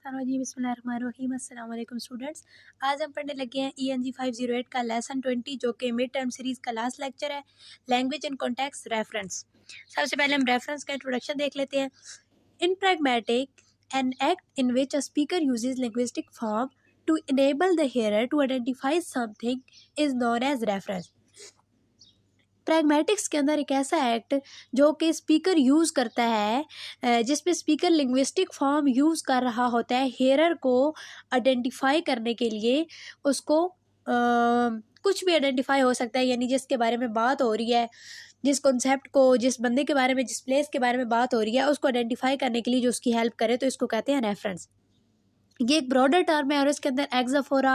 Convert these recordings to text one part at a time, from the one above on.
मिनशैतानिर्रजीम बिस्मिल्लाहिर्रहमानिर्रहीम। अस्सलाम वालेकुम स्टूडेंट्स। आज हम पढ़ने लगे हैं ENG 508 का लेसन 20 जो कि मिड टर्म सीरीज़ का लास्ट लेक्चर है, लैंग्वेज इन कॉन्टेक्स्ट रेफरेंस। सबसे पहले हम रेफरेंस का इंट्रोडक्शन देख लेते हैं। In pragmatic an act in which a speaker uses linguistic form to enable the hearer to identify something is known as reference. Pragmatics के अंदर एक ऐसा एक्ट जो कि स्पीकर यूज़ करता है जिसमें स्पीकर लिंग्विस्टिक फॉर्म यूज़ कर रहा होता है हेयरर को आइडेंटिफाई करने के लिए। उसको कुछ भी आइडेंटिफाई हो सकता है, यानी जिसके बारे में बात हो रही है, जिस कॉन्सेप्ट को, जिस बंदे के बारे में, जिस प्लेस के बारे में बात हो रही है, उसको आइडेंटिफाई करने के लिए जो उसकी हेल्प करे, तो इसको कहते हैं रेफरेंस। ये एक ब्रॉडर टर्म है और इसके अंदर एक्साफोरा,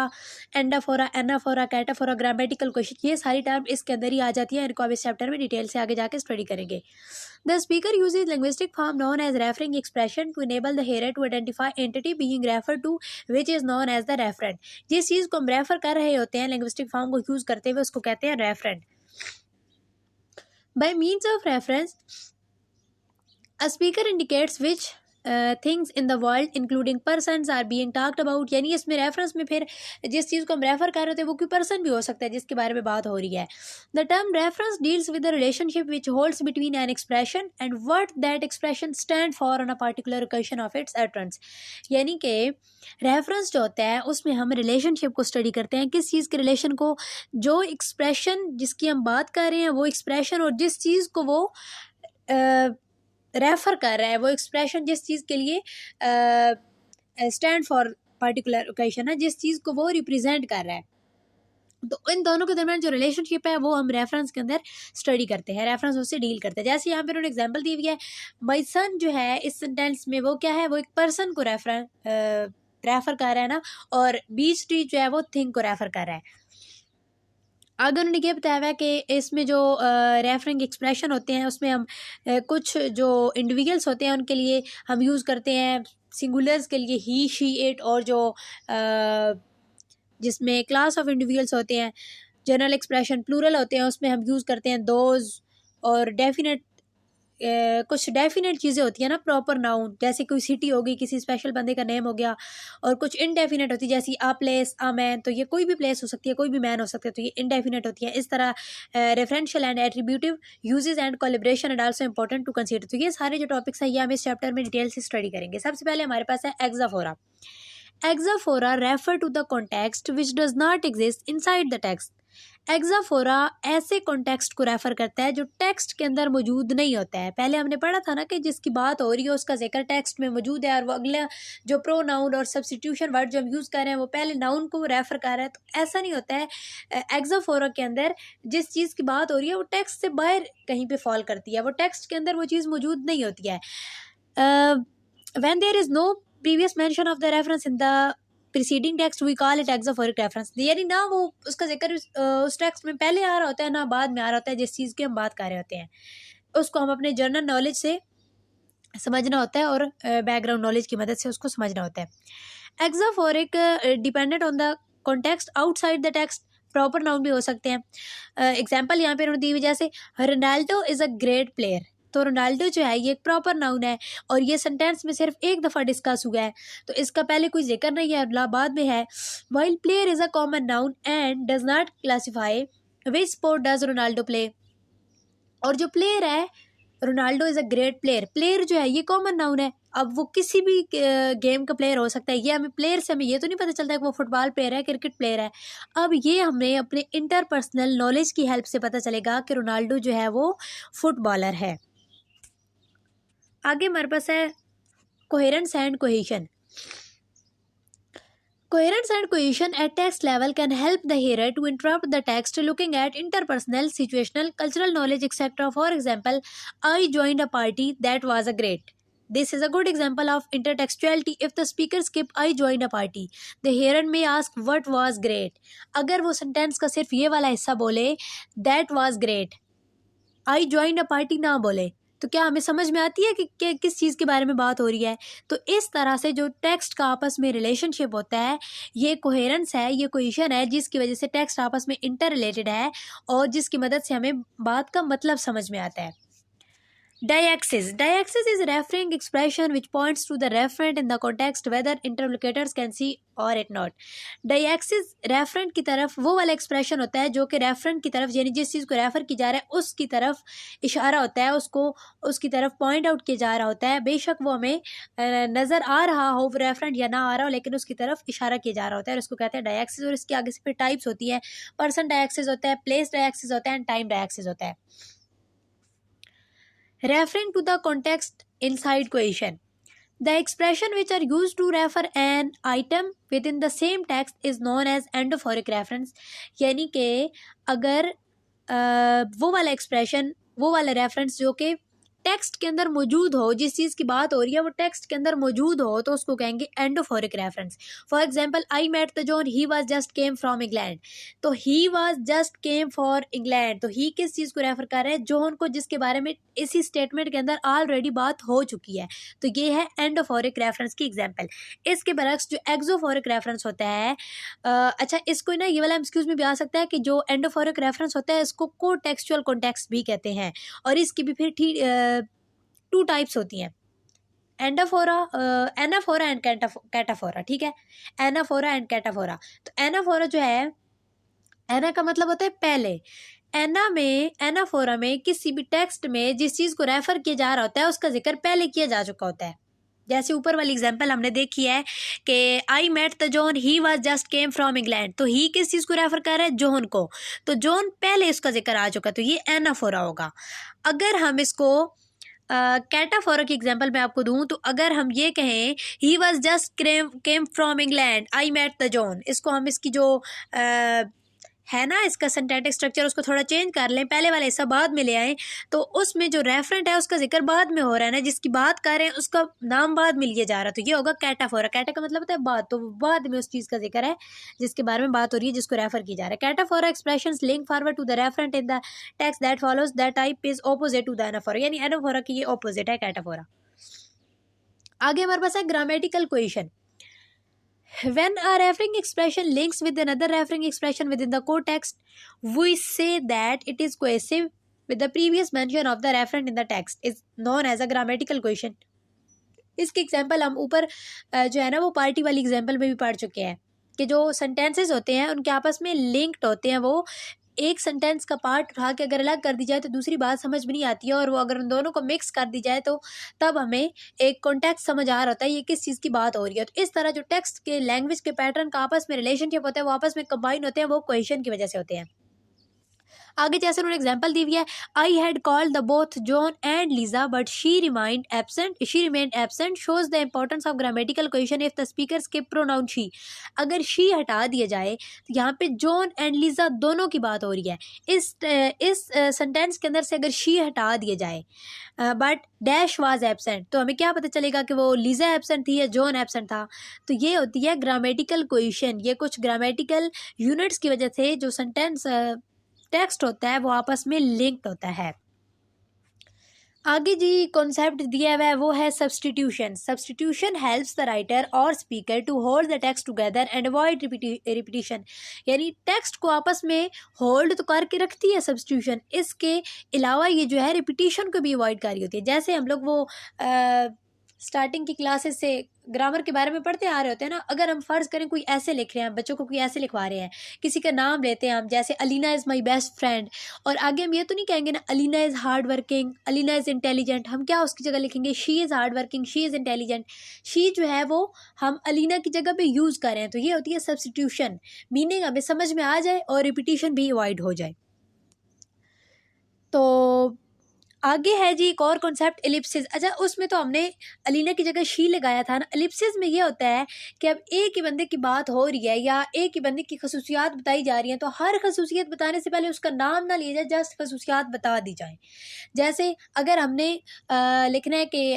एंडाफोरा, एनाफोरा, कैटाफोरा, ग्रामेटिकल क्वेश्चन, ये सारी टर्म इसके अंदर ही आ जाती है। इनको अब इस चैप्टर में डिटेल से आगे जाके स्टडी करेंगे। The speaker uses linguistic form known as referring expression to enable the hearer to identify entity being refer to which is known as the referent. जिस चीज़ को हम रेफर कर रहे होते हैं लिंग्विस्टिक फॉर्म को यूज करते हुए, उसको कहते हैं referent. Bye means of reference a speaker indicates which things in the world including persons are being talked about। यानी इसमें रेफरेंस में फिर जिस चीज़ को हम रेफर कर रहे होते हैं वो कोई पर्सन भी हो सकता है जिसके बारे में बात हो रही है। The term reference deals with the relationship which holds between an expression and what that expression stand for on a particular occasion of its utterance. यानी कि रेफरेंस जो होता है उसमें हम रिलेशनशिप को स्टडी करते हैं, किस चीज़ के रिलेशन को, जो एक्सप्रेशन जिसकी हम बात कर रहे हैं वो एक्सप्रेशन, और जिस चीज़ को वो रेफर कर रहा है वो एक्सप्रेशन, जिस चीज़ के लिए स्टैंड फॉर पर्टिकुलर ओकेजन है, जिस चीज़ को वो रिप्रेजेंट कर रहा है। तो इन दोनों के दरमियान जो रिलेशनशिप है वो हम रेफरेंस के अंदर स्टडी करते हैं, रेफरेंस उससे डील करते हैं। जैसे यहाँ पे उन्होंने एग्जांपल दी हुई है, माय सन जो है इस सेंटेंस में वो क्या है, वो एक पर्सन को रेफर कर रहा है ना, और बीच ट्री जो है वो थिंग को रेफर कर रहा है। अगर उन्होंने ये बताया हुआ है कि इसमें जो रेफरिंग एक्सप्रेशन होते हैं उसमें हम कुछ जो इंडिविजुअल्स होते हैं उनके लिए हम यूज़ करते हैं, सिंगुलर्स के लिए ही, शी, इट, और जो जिसमें क्लास ऑफ इंडिविजुअल्स होते हैं, जनरल एक्सप्रेशन प्लूरल होते हैं, उसमें हम यूज़ करते हैं दोज। और डेफिनेट कुछ डेफिनेट चीज़ें होती हैं ना, प्रॉपर नाउन, जैसे कोई सिटी होगी, किसी स्पेशल बंदे का नेम हो गया। और कुछ इनडेफिनेट होती है जैसी आ प्लेस, आ मैन, तो ये कोई भी प्लेस हो सकती है, कोई भी मैन हो सकता है, तो ये इनडेफिनेट होती है। इस तरह referential and attributive uses and collaboration and also important to consider. तो ये सारे जो टॉपिक्स हैं ये हम इस चैप्टर में डिटेल से स्टडी करेंगे। सबसे पहले हमारे पास है exophora. Exophora refer to the context which does not exist inside the text. Exophora ऐसे कॉन्टेक्स्ट को रेफर करता है जो टेक्स्ट के अंदर मौजूद नहीं होता है। पहले हमने पढ़ा था ना कि जिसकी बात हो रही है उसका जिक्र टेक्स्ट में मौजूद है, और वो अगला जो प्रोनाउन और सब्स्टिट्यूशन वर्ड जो हम यूज़ कर रहे हैं वो पहले नाउन को रेफर कर रहा है। तो ऐसा नहीं होता है। एक्साफोरा के अंदर जिस चीज़ की बात हो रही है वो टेक्स्ट से बाहर कहीं पे फॉल करती है, वो टेक्स्ट के अंदर वो चीज़ मौजूद नहीं होती है। When there is no previous mention of the reference in the preceding text we call it exophoric reference. यानी ना वो उसका जिक्र उस टेक्स्ट में पहले आ रहा होता है ना बाद में आ रहा होता है, जिस चीज़ की हम बात कर रहे होते हैं उसको हम अपने जनरल नॉलेज से समझना होता है और बैकग्राउंड नॉलेज की मदद से उसको समझना होता है। Exophoric dependent on the context outside the text, proper noun भी हो सकते हैं। एग्जाम्पल यहाँ पे उन्होंने दी हुई, जैसे Ronaldo is a great player. तो रोनाल्डो जो है ये एक प्रॉपर नाउन है और ये सेंटेंस में सिर्फ एक दफ़ा डिस्कस हुआ है, तो इसका पहले कोई जिक्र नहीं है, अगला बाद में है। While player is a common noun and does not classify which sport does Ronaldo play. और जो प्लेयर है Ronaldo is a great player, player जो है ये कॉमन नाउन है। अब वो किसी भी गेम का प्लेयर हो सकता है, ये हमें प्लेयर से हमें ये तो नहीं पता चलता है कि वो फुटबॉल प्लेयर है, क्रिकेट प्लेयर है। अब ये हमें अपने इंटरपर्सनल नॉलेज की हेल्प से पता चलेगा कि रोनाल्डो जो है वो फुटबॉलर है। आगे हमारे पास है coherence and cohesion. Coherence and cohesion at text level can help the hearer to interpret the text looking at interpersonal, situational, cultural knowledge, etc. For example, I joined a party that was a great. This is a good example of intertextuality. If the speaker skip I joined a party, the hearer may ask what was great. अगर वो sentence का सिर्फ ये वाला हिस्सा बोले that was great, I joined a party ना बोले, तो क्या हमें समझ में आती है कि किस चीज़ के बारे में बात हो रही है। तो इस तरह से जो टेक्स्ट का आपस में रिलेशनशिप होता है ये कोहेरेंस है, ये कोहेशन है, जिसकी वजह से टेक्स्ट आपस में इंटर रिलेटेड है और जिसकी मदद से हमें बात का मतलब समझ में आता है। Diaxis is a referring expression which points to the referent in the context whether interlocutors can see or it not. Diaxis referent की तरफ वो वाला expression होता है जो कि referent की तरफ यानी जिस चीज़ को रेफर की जा रहा है उसकी तरफ इशारा होता है, उसको उसकी तरफ पॉइंट आउट किया जा रहा होता है, बेशक वो हमें नज़र आ रहा हो रेफरेंट या ना आ रहा हो, लेकिन उसकी तरफ इशारा किया जा रहा होता है और उसको कहते हैं डायक्सिस। और इसके आगे से फिर टाइप्स होती है, पर्सन डायक्सिस होता है, प्लेस डायक्सिस होता है एंड टाइम डायक्सिस होता है। Referring to the context inside question. The expression which are used to refer an item within the same text is known as endophoric reference। यानी कि अगर वो वाला एक्सप्रेशन, वो वाला रेफरेंस जो कि टेक्स्ट के अंदर मौजूद हो, जिस चीज़ की बात हो रही है वो टेक्स्ट के अंदर मौजूद हो, तो उसको कहेंगे endophoric reference. For example, I met the John, he was just came from England. तो he was just came for England, तो ही किस चीज़ को रेफर कर रहे हैं? जॉन को, जिसके बारे में इसी स्टेटमेंट के अंदर ऑलरेडी बात हो चुकी है। तो ये है एंडोफोरिक रेफरेंस की एग्जाम्पल। इसके बरक्स जो एक्सोफोरिक रेफरेंस होता है, अच्छा इसको ना ये वाला एमसीक्यूज में भी आ सकता है कि जो एंडोफोरिक रेफरेंस होता है इसको कोटेक्सुअल कॉन्टेक्स्ट भी कहते हैं, और इसकी भी फिर 2 टाइप्स होती हैं, एनाफोरा एंड कैटाफोरा। ठीक है, एनाफोरा एंड कैटाफोरा। तो एनाफोरा जो है, एना का मतलब होता है पहले, एनाफोरा में किसी भी टेक्स्ट में जिस चीज़ को रेफर किया जा रहा होता है उसका जिक्र पहले किया जा चुका होता है। जैसे ऊपर वाली एग्जांपल हमने देखी है कि I met the John, he was just came from England. तो ही किस चीज़ को रेफर कर रहा है? जॉन को। तो जॉन पहले इसका जिक्र आ चुका, तो ये एनाफोरा होगा। अगर हम इसको कैटाफोरा की एग्जांपल मैं आपको दूं, तो अगर हम ये कहें he was just came from England, I met the John, इसको हम इसकी जो है ना इसका सिंटैक्टिक स्ट्रक्चर उसको थोड़ा चेंज कर लें, पहले वाला हिस्सा बाद में ले आएँ, तो उसमें जो रेफरेंट है उसका जिक्र बाद में हो रहा है ना, जिसकी बात कर रहे हैं उसका नाम बाद में लिया जा रहा है, तो ये होगा कैटाफोरा। कैटा का मतलब होता है बाद, तो बाद में उस चीज़ का जिक्र है जिसके बारे में बात हो रही है, जिसको रेफर किया जा रहा है। Cataphora expressions link forward to the referent in the text that follows that type is opposite to the anaphora, यानी एनाफोरा की ये ऑपोजिट है कैटाफोरा। आगे हमारे पास है grammatical question. When a referring expression links with another referring expression within the core text, we say that it is cohesive with the previous mention of the referent in the text, is known as a grammatical question। इसके example हम ऊपर जो है ना वो party वाली example में भी पढ़ चुके हैं कि जो सेंटेंसेस होते हैं उनके आपस में लिंक्ड होते हैं, वो एक सेंटेंस का पार्ट उठा के अगर अलग कर दी जाए तो दूसरी बात समझ में नहीं आती है, और वो अगर उन दोनों को मिक्स कर दी जाए तो तब हमें एक कॉन्टेक्स्ट समझ आ रहा होता है ये किस चीज़ की बात हो रही है। तो इस तरह जो टेक्स्ट के लैंग्वेज के पैटर्न का आपस में रिलेशनशिप होता है वो आपस में कंबाइन होते हैं, वो क्वेश्चन की वजह से होते हैं। आगे जैसे उन्होंने एग्जाम्पल दी हुई है, I had called the both John and Lisa but she remained absent shows the importance of grammatical question if the speaker skip pronoun she. अगर शी हटा दिया जाए तो यहाँ पे जॉन एंड लीजा दोनों की बात हो रही है, इस सेंटेंस के अंदर से अगर शी हटा दिया जाए बट डैश वाज एब्सेंट, तो हमें क्या पता चलेगा कि वो लीजा एब्सेंट थी या जॉन एब्सेंट था। तो ये होती है ग्रामेटिकल क्वेश्चन। ये कुछ ग्रामेटिकल यूनिट्स की वजह से जो सेंटेंस टेक्स्ट होता है वो आपस में लिंक्ड होता है। आगे जी कॉन्सेप्ट दिया हुआ है वो है substitution. Substitution helps the writer और speaker to hold the text together and avoid repetition, यानी टेक्स्ट को आपस में होल्ड तो करके रखती है सब्सटीट्यूशन, इसके अलावा ये जो है रिपीटिशन को भी अवॉइड कर रही होती है। जैसे हम लोग वो स्टार्टिंग की क्लासेस से ग्रामर के बारे में पढ़ते आ रहे होते हैं ना, अगर हम फ़र्ज़ करें कोई ऐसे लिख रहे हैं, बच्चों को कोई ऐसे लिखवा रहे हैं, किसी का नाम लेते हैं हम, जैसे Alina is my best friend, और आगे हम ये तो नहीं कहेंगे ना Alina is hard working, Alina is intelligent, हम क्या उसकी जगह लिखेंगे she is hard working, she is intelligent. She जो है वो हम अलीना की जगह पे यूज़ कर रहे हैं, तो ये होती है सब्सटीट्यूशन, मीनिंग हमें समझ में आ जाए और रिपीटिशन भी अवॉइड हो जाए। तो आगे है जी एक और कॉन्सेप्ट एलिप्सिस। अच्छा उसमें तो हमने अलीना की जगह शी लगाया था ना, एलिप्सिस में ये होता है कि अब एक ही बंदे की बात हो रही है या एक ही बंदे की खसूसियात बताई जा रही हैं, तो हर खसूसियत बताने से पहले उसका नाम ना लिया जाए, जस्ट खसूसियात बता दी जाए। जैसे अगर हमने लिखना है कि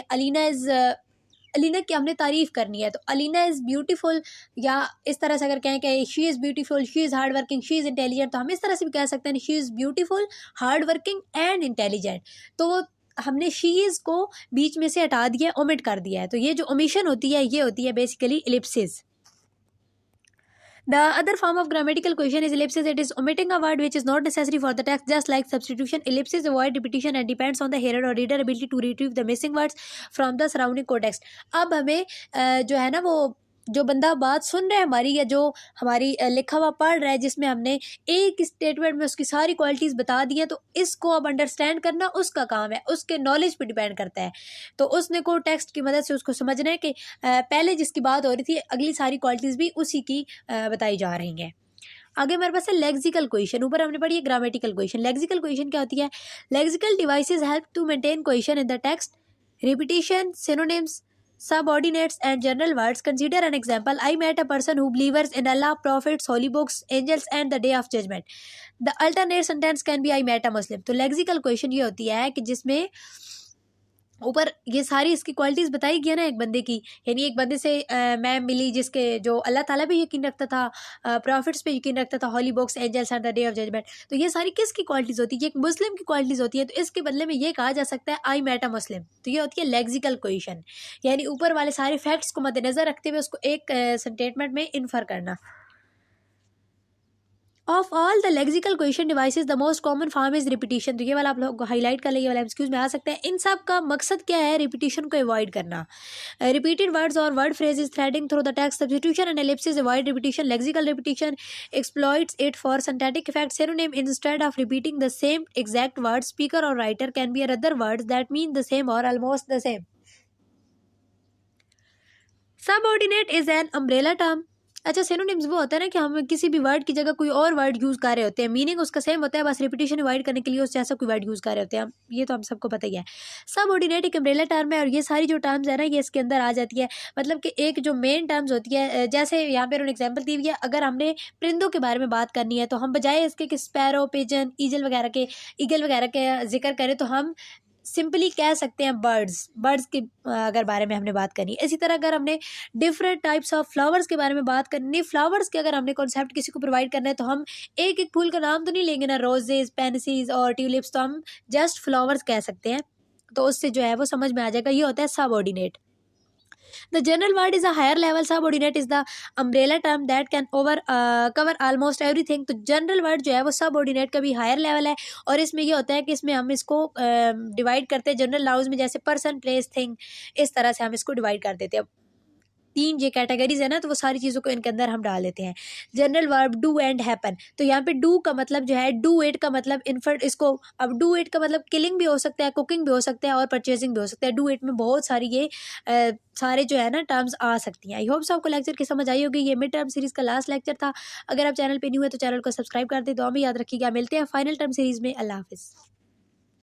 अलीना की हमने तारीफ़ करनी है, तो अलीना इज़ ब्यूटीफुल, या इस तरह से अगर कहें कि she is beautiful, she is hard working, she is intelligent, तो हम इस तरह से भी कह सकते हैं she is beautiful, hard working and intelligent. तो हमने शी इज़ को बीच में से हटा दिया, ओमिट कर दिया है, तो ये जो ओमिशन होती है ये होती है basically Ellipsis. The other form of grammatical question is ellipsis. It is omitting a word which is not necessary for the text, just like substitution. Ellipsis avoid repetition and depends on the hearer or reader ability to retrieve the missing words from the surrounding context. अब हमें जो है ना वो जो बंदा बात सुन रहा है हमारी, या जो हमारी लिखा हुआ पढ़ रहा है, जिसमें हमने एक स्टेटमेंट में उसकी सारी क्वालिटीज़ बता दी हैं, तो इसको अब अंडरस्टैंड करना उसका काम है, उसके नॉलेज पे डिपेंड करता है। तो उसने को टेक्स्ट की मदद से उसको समझना है कि पहले जिसकी बात हो रही थी अगली सारी क्वालिटीज़ भी उसी की बताई जा रही हैं। आगे हमारे पास है लेक्सिकल क्वेश्चन। ऊपर हमने पढ़ी है ग्रामेटिकल क्वेश्चन। लेक्सिकल क्वेश्चन क्या होती है? Lexical devices help to maintain question in the text, repetition, synonyms, subordinates and general words. Consider an example. I met a person who believes in Allah, prophets, holy books, angels and the day of judgment. The alternate sentence can be I met a Muslim. तो lexical question ये होती है कि जिसमें ऊपर ये सारी इसकी क्वालिटीज़ बताई गई ना एक बंदे की, यानी एक बंदे से मैं मिली जिसके जो अल्लाह ताला पे यकीन रखता था, प्रॉफिट्स पे यकीन रखता था, holy books, angels and the day of judgement. तो ये सारी किसकी क्वालिटीज़ होती है? ये एक मुस्लिम की क्वालिटीज़ होती है। तो इसके बदले में ये कहा जा सकता है आई मेट अ मुस्लिम। तो ये होती है लेक्सिकल क्वेश्चन, यानी ऊपर वाले सारे फैक्ट्स को मद्देनज़र रखते हुए उसको एक स्टेटमेंट में इन्फर करना। Of all the lexical question devices the most common form is repetition. तो ये वाला आप लोग हाईलाइट कर लेंगे, वाला एमसीक्यूज में आ सकता है। इन सब का मकसद क्या है? रिपीटिशन को अवॉइड करना। रिपीटेड वर्ड्स और word phrases threading through the text, substitution and ellipsis avoid repetition. Lexical repetition exploits it for syntactic effect. Synonym instead of repeating the same exact word, speaker और writer can be other words that mean the same और almost the same. Subordinate is an umbrella term. अच्छा, synonyms वो होता है ना कि हम किसी भी वर्ड की जगह कोई और वर्ड यूज़ कर रहे होते हैं, मीनिंग उसका सेम होता है, बस रिपीटिशन अवॉइड करने के लिए उस जैसा कोई वर्ड यूज़ कर रहे होते हैं हम, ये तो हम सबको पता ही है। सबऑर्डिनेट एक अम्ब्रेला टर्म है और ये सारी जो टर्म्स है ना ये इसके अंदर आ जाती है। मतलब कि एक जो मेन टर्म्स होती है, जैसे यहाँ पे उन्होंने एग्जाम्पल दी हुई है, अगर हमने परिंदों के बारे में बात करनी है तो हम बजाय इसके कि स्पैरो, पिजन, ईगल वगैरह के जिक्र करें तो हम सिंपली कह सकते हैं बर्ड्स के अगर बारे में हमने बात करनी है। इसी तरह अगर हमने डिफरेंट टाइप्स ऑफ फ्लावर्स के बारे में बात करनी, फ्लावर्स के अगर हमने कॉन्सेप्ट किसी को प्रोवाइड करना है तो हम एक एक फूल का नाम तो नहीं लेंगे ना, रोजेज, पेनिसीज और ट्यूलिप्स, तो हम जस्ट फ्लावर्स कह सकते हैं। तो उससे जो है वो समझ में आ जाएगा। ये होता है subordinate. The general word is a higher level. Subordinate is the umbrella term that can cover almost everything. तो general word जो है वो subordinate का भी higher level है और इसमें ये होता है कि इसमें हम इसको डिवाइड करते हैं जनरल नाउन्स में, जैसे पर्सन, प्लेस, थिंग, इस तरह से हम इसको डिवाइड कर देते हैं। 3 ये कैटेगरीज है ना, तो वो सारी चीज़ों को इनके अंदर हम डाल लेते हैं। General verb do and happen. तो यहाँ पे डू का मतलब जो है, डू इट का मतलब इनफर, इसको अब डू इट का मतलब किलिंग भी हो सकता है, कुकिंग भी हो सकता है और परचेजिंग भी हो सकता है। डू इट में बहुत सारी ये सारे जो है ना टर्म्स आ सकती हैं। आई होप आपको लेक्चर की समझ आई होगी। ये मिड टर्म सीरीज़ का लास्ट लेक्चर था। अगर आप चैनल पे न्यू है तो चैनल को सब्सक्राइब कर दे। दुआ में याद रखिएगा। मिलते हैं फाइनल टर्म सीरीज़ में। अल्लाह हाफिज़।